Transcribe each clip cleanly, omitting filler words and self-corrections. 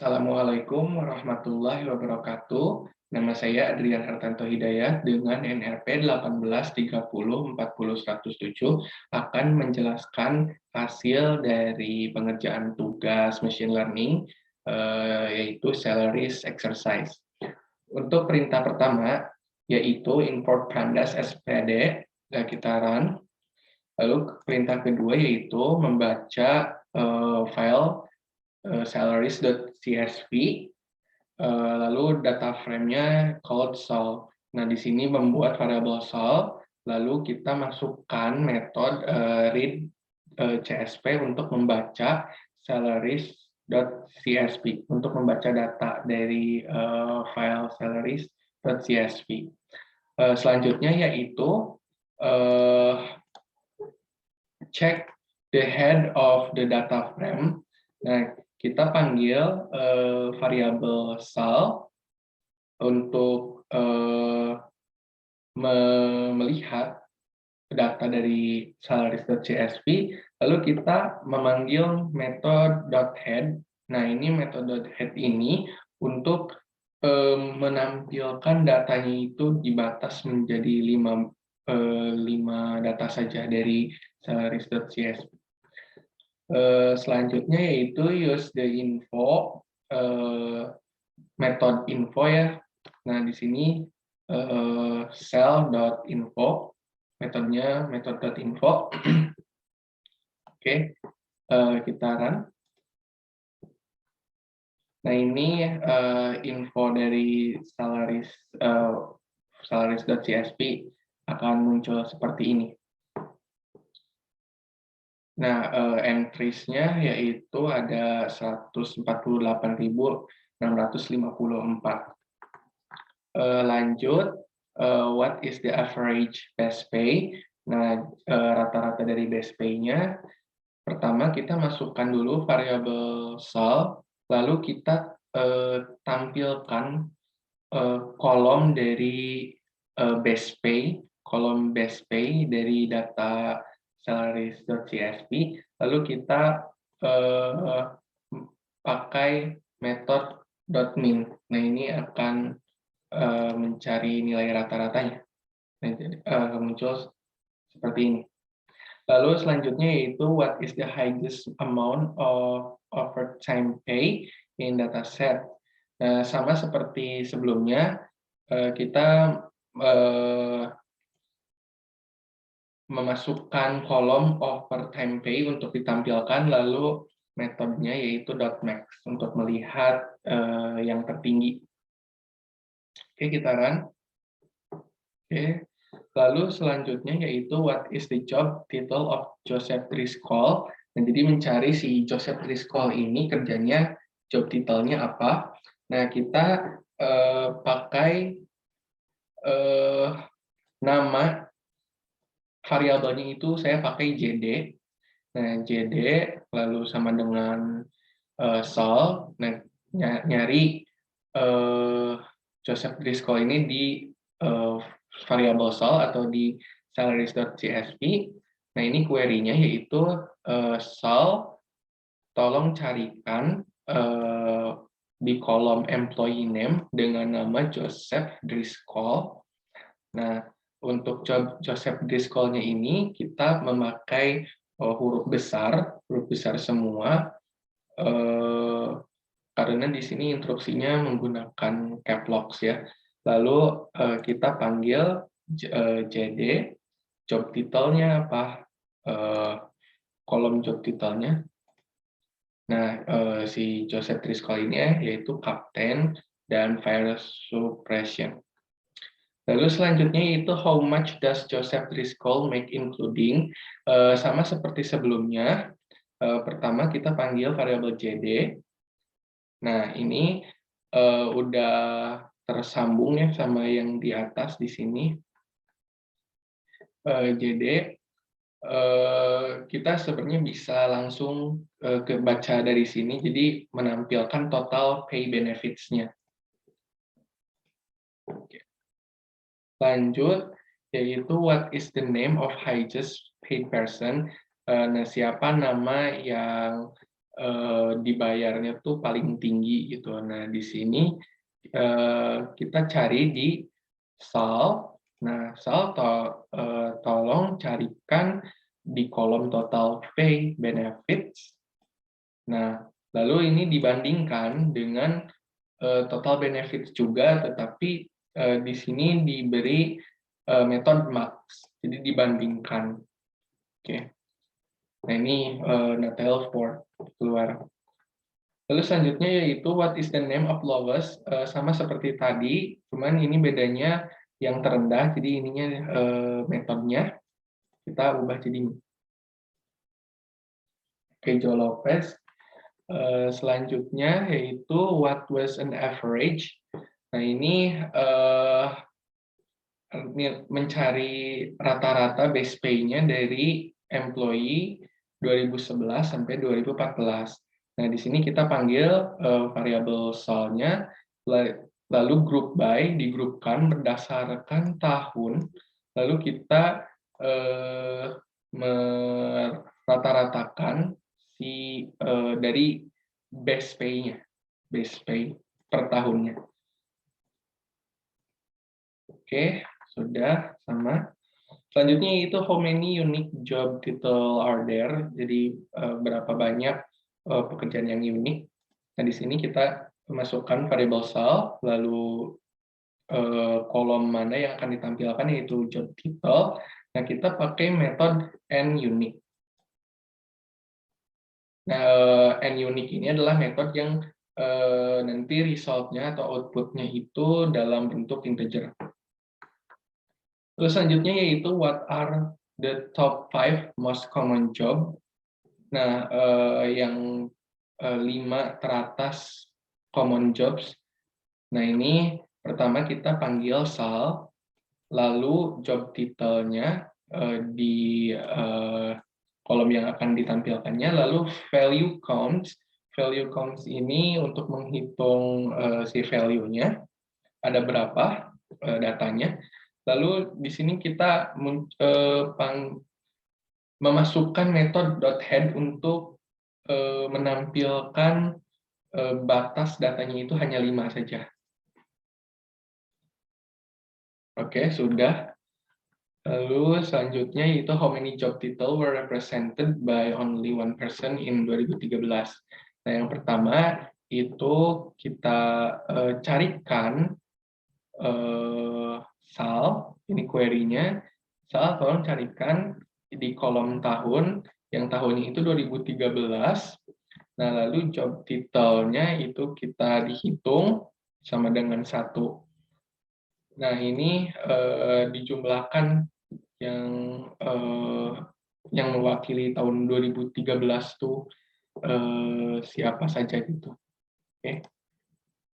Assalamualaikum warahmatullahi wabarakatuh. Nama saya Adrian Hartanto Hidayat dengan NRP 1830400107 akan menjelaskan hasil dari pengerjaan tugas machine learning yaitu salaries exercise. Untuk perintah pertama yaitu import pandas SPD, kita run. Lalu perintah kedua yaitu membaca file salaries.csv, lalu data frame-nya called sol. Nah, di sini membuat variabel sol, lalu kita masukkan metode read CSV untuk membaca salaries.csv, untuk membaca data dari file salaries.csv. Selanjutnya yaitu check the head of the data frame. Nah, kita panggil variabel sal untuk melihat data dari salaries.csv, lalu kita memanggil method.head. Nah, ini method.head ini untuk menampilkan datanya itu dibatas menjadi 5 data saja dari salaries.csv. Selanjutnya yaitu use the info, method info ya. Nah, di sini cell.info, metodenya method.info. Oke, kita run. Nah, ini info dari salaries.csv akan muncul seperti ini. Nah, entries-nya yaitu ada 148.654. Lanjut, what is the average base pay? Nah, rata-rata dari base pay-nya, pertama kita masukkan dulu variabel sal, lalu kita tampilkan kolom dari base pay, kolom base pay dari data salaries.csv, lalu kita pakai method.min. Nah, ini akan mencari nilai rata-ratanya. Nah, muncul seperti ini. Lalu selanjutnya yaitu what is the highest amount of overtime pay in dataset. Nah, sama seperti sebelumnya, kita memasukkan kolom overtime pay untuk ditampilkan, lalu metodenya yaitu .max untuk melihat yang tertinggi. Oke, kita run. Oke, lalu selanjutnya yaitu what is the job title of Joseph Driscoll. Nah, jadi mencari si Joseph Driscoll ini kerjanya, job title-nya apa. Nah, kita pakai nama variabelnya itu saya pakai JD. Nah, JD lalu sama dengan sol. Nah, nyari Joseph Driscoll ini di variabel sol atau di salaries.csv. Nah, ini query-nya yaitu sol, tolong carikan di kolom employee name dengan nama Joseph Driscoll. Nah, untuk Joseph Driscoll-nya ini kita memakai huruf besar semua, karena di sini instruksinya menggunakan caps lock ya. Lalu kita panggil JD, job title-nya apa, kolom job title-nya. Nah, si Joseph Driscoll ini yaitu kapten dan fire suppression. Lalu selanjutnya itu how much does Joseph Driscoll make including, sama seperti sebelumnya. Pertama kita panggil variabel JD. Nah, ini udah tersambung ya sama yang di atas di sini. JD kita sebenarnya bisa langsung baca dari sini, jadi menampilkan total pay benefits-nya. Lanjut, yaitu what is the name of highest paid person. Nah, siapa nama yang dibayarnya tuh paling tinggi gitu. Nah, di sini kita cari di SAL. Nah, SAL tolong carikan di kolom total pay benefits. Nah, lalu ini dibandingkan dengan total benefits juga, tetapi di sini diberi metode max, jadi dibandingkan. Oke. Nah, ini Natal for keluar. Lalu selanjutnya yaitu what is the name of lowest, sama seperti tadi, cuman ini bedanya yang terendah, jadi ininya metodenya kita ubah jadi Joe Lopez. Selanjutnya yaitu what was an average. Nah, ini mencari rata-rata base pay-nya dari employee 2011 sampai 2014. Nah, di sini kita panggil variabel SAL-nya, lalu group by, digrupkan berdasarkan tahun, lalu kita merata-ratakan dari base pay-nya, base pay per tahunnya. Oke, sudah sama. Selanjutnya itu how many unique job title are there. Jadi berapa banyak pekerjaan yang unik. Nah, di sini kita masukkan variable SAL, lalu kolom mana yang akan ditampilkan yaitu job title. Nah, kita pakai metode nUnique. Nah, nUnique ini adalah metode yang nanti result-nya atau output-nya itu dalam bentuk integer. Terus selanjutnya yaitu what are the top 5 most common job. Nah, yang 5 teratas common jobs. Nah, ini pertama kita panggil SAL, lalu job title-nya di kolom yang akan ditampilkannya, lalu value counts. Value counts ini untuk menghitung si value-nya, ada berapa datanya. Lalu di sini kita memasukkan metode .head untuk menampilkan batas datanya itu hanya 5 saja. Oke, sudah. Lalu selanjutnya itu how many job title were represented by only one person in 2013. Nah, yang pertama itu kita carikan SAL, ini query-nya. SAL tolong carikan di kolom tahun, yang tahunnya itu 2013. Nah, lalu job title-nya itu kita dihitung sama dengan 1. Nah, ini dijumlahkan yang mewakili tahun 2013 tuh siapa saja gitu. Oke.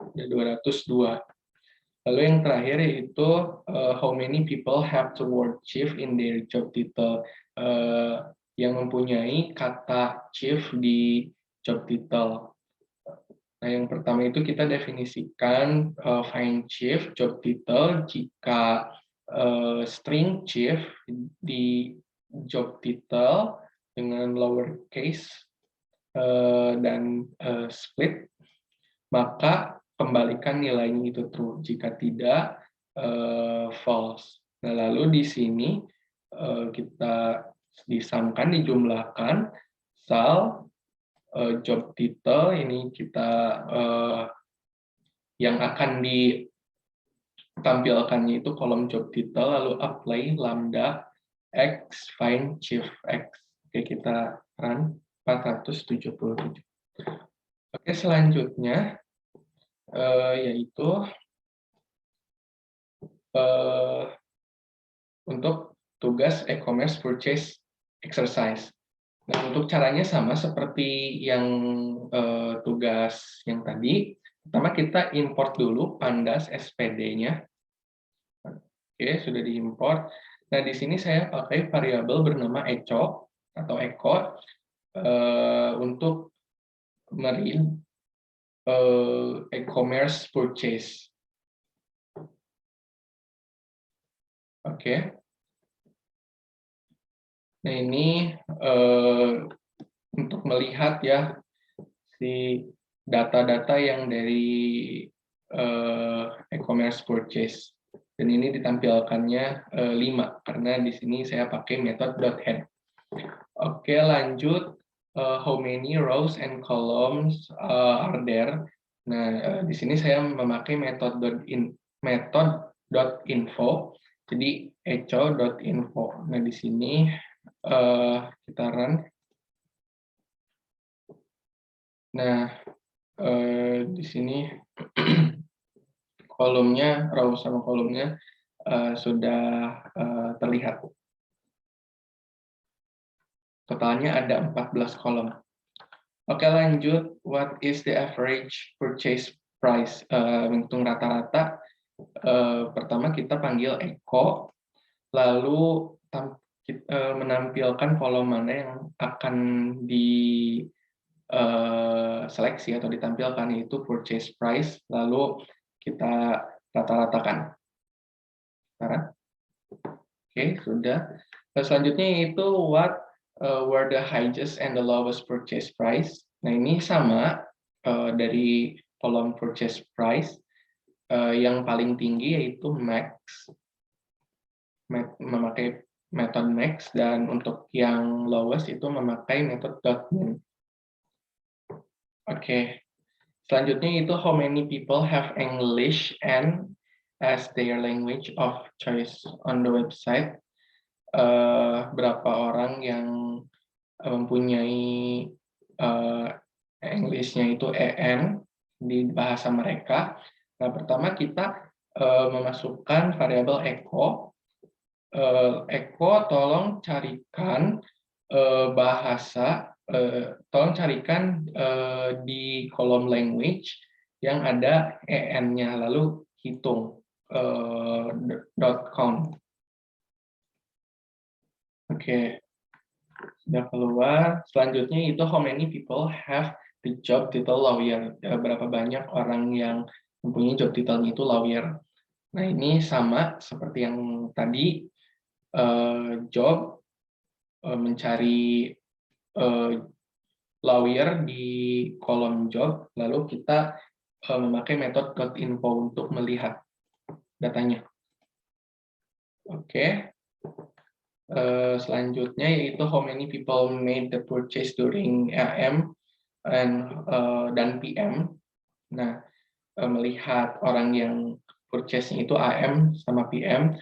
Ada 202. Lalu yang terakhir yaitu how many people have the word chief in their job title, yang mempunyai kata chief di job title. Nah, yang pertama itu kita definisikan find chief job title jika string chief di job title dengan lowercase dan split, maka kembalikan nilainya itu true. Jika tidak, false. Nah, lalu di sini kita disamkan, dijumlahkan SAL job title ini kita yang akan ditampilkannya itu kolom job title, lalu apply lambda x find chief x. Oke, kita run 477. Oke, selanjutnya yaitu untuk tugas e-commerce purchase exercise. Nah, untuk caranya sama seperti yang tugas yang tadi. Pertama kita import dulu pandas SPD-nya. Oke, sudah diimport. Nah, di sini saya pakai variabel bernama echo atau echo untuk meread e-commerce purchase. Oke. Nah, ini untuk melihat ya si data-data yang dari e-commerce purchase. Dan ini ditampilkannya 5 karena di sini saya pakai method.head. Oke, lanjut. How many rows and columns are there? Nah, di sini saya memakai method.info. Jadi echo.info. Nah, di sini kita run. Nah, di sini kolomnya, row sama kolomnya sudah terlihat. Totalnya ada 14 kolom. Oke, lanjut. What is the average purchase price? Menghitung rata-rata. Pertama kita panggil echo, lalu menampilkan kolom mana yang akan seleksi atau ditampilkan, yaitu purchase price, lalu kita rata-ratakan. Oke, sudah. Selanjutnya itu what were the highest and the lowest purchase price. Nah, ini sama dari kolom purchase price. Yang paling tinggi yaitu max, memakai method max, dan untuk yang lowest itu memakai method .min. Oke. Selanjutnya itu how many people have English and as their language of choice on the website. Berapa orang yang mempunyai English-nya itu EN di bahasa mereka. Nah, pertama kita memasukkan variabel echo. Echo, tolong carikan bahasa, tolong carikan di kolom language yang ada EN-nya, lalu hitung .com. Oke, sudah keluar. Selanjutnya itu how many people have the job title lawyer. Berapa banyak orang yang mempunyai job title-nya itu lawyer. Nah, ini sama seperti yang tadi, job mencari lawyer di kolom job, lalu kita memakai metode .info untuk melihat datanya. Oke. Selanjutnya yaitu how many people made the purchase during AM dan PM. Nah, melihat orang yang purchase-nya itu AM sama PM.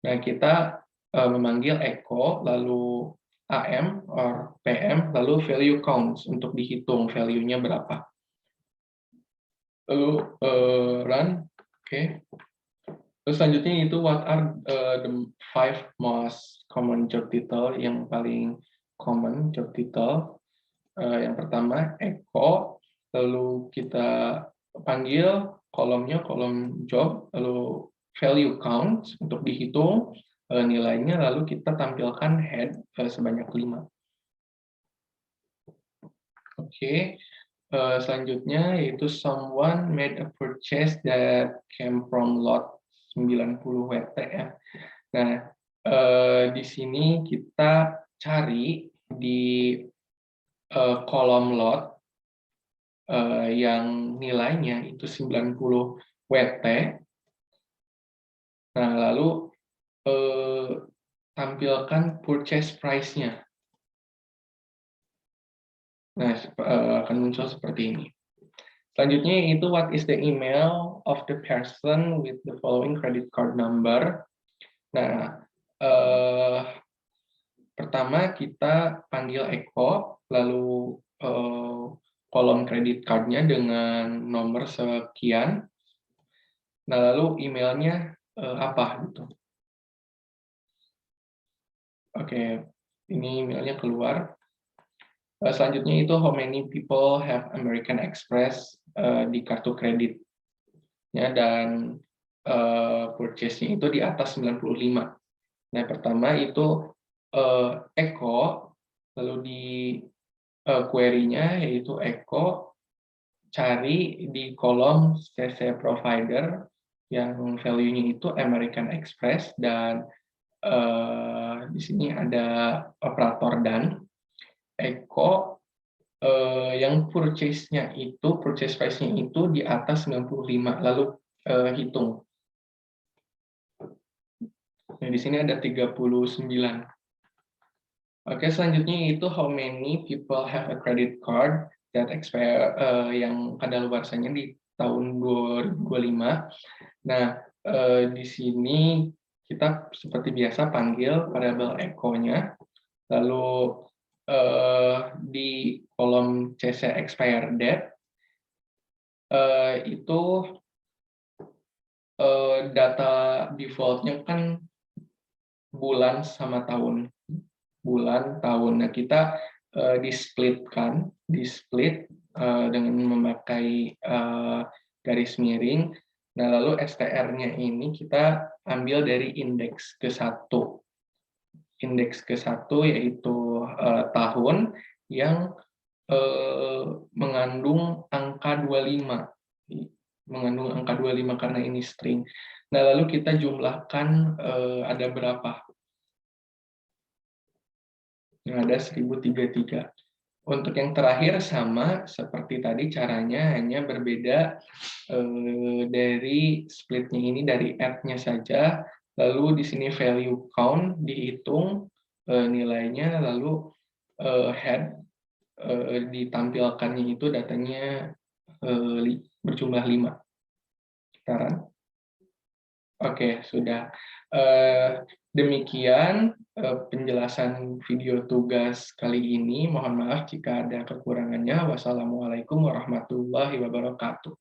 Nah, kita memanggil echo, lalu AM or PM, lalu value counts untuk dihitung value-nya berapa. Lalu run. Oke. Terus selanjutnya itu what are the 5 most common job title, yang paling common job title. Yang pertama echo, lalu kita panggil kolomnya kolom job, lalu value count untuk dihitung nilainya, lalu kita tampilkan head sebanyak 5. Oke. Selanjutnya yaitu someone made a purchase that came from lot 90 WT ya. Nah, di sini kita cari di kolom lot yang nilainya itu 90 WT. Nah, lalu tampilkan purchase price-nya. Nah, akan muncul seperti ini. Selanjutnya itu what is the email of the person with the following credit card number. Nah, pertama kita panggil echo, lalu kolom credit card-nya dengan nomor sekian. Nah, lalu emailnya apa gitu. Oke, ini emailnya keluar. Selanjutnya itu how many people have American Express di kartu kreditnya, dan purchase-nya itu di atas 95. Nah, pertama itu echo, lalu di query-nya yaitu echo, cari di kolom CC provider yang value-nya itu American Express, dan di sini ada operator dan echo yang purchase price-nya itu di atas 95, lalu hitung. Nah, di sini ada 39. Oke, selanjutnya itu how many people have a credit card that expire yang kadaluarsanya di tahun 2025. Nah, di sini kita seperti biasa panggil variabel echo-nya, lalu di kolom CC expire date itu data default-nya kan bulan sama tahun. Bulan, tahun. Nah, kita di-split dengan memakai garis miring. Nah, lalu STR-nya ini kita ambil dari indeks ke-1. Indeks ke-1 yaitu tahun yang mengandung angka 25. Mengandung angka 25 karena ini string. Nah, lalu kita jumlahkan ada berapa? Ada 1033. Untuk yang terakhir sama seperti tadi, caranya hanya berbeda dari splitnya ini dari add-nya saja, lalu di sini value count dihitung nilainya, lalu head ditampilkannya itu datanya berjumlah 5. Sekarang. Oke, sudah. Demikian penjelasan video tugas kali ini. Mohon maaf jika ada kekurangannya. Wassalamualaikum warahmatullahi wabarakatuh.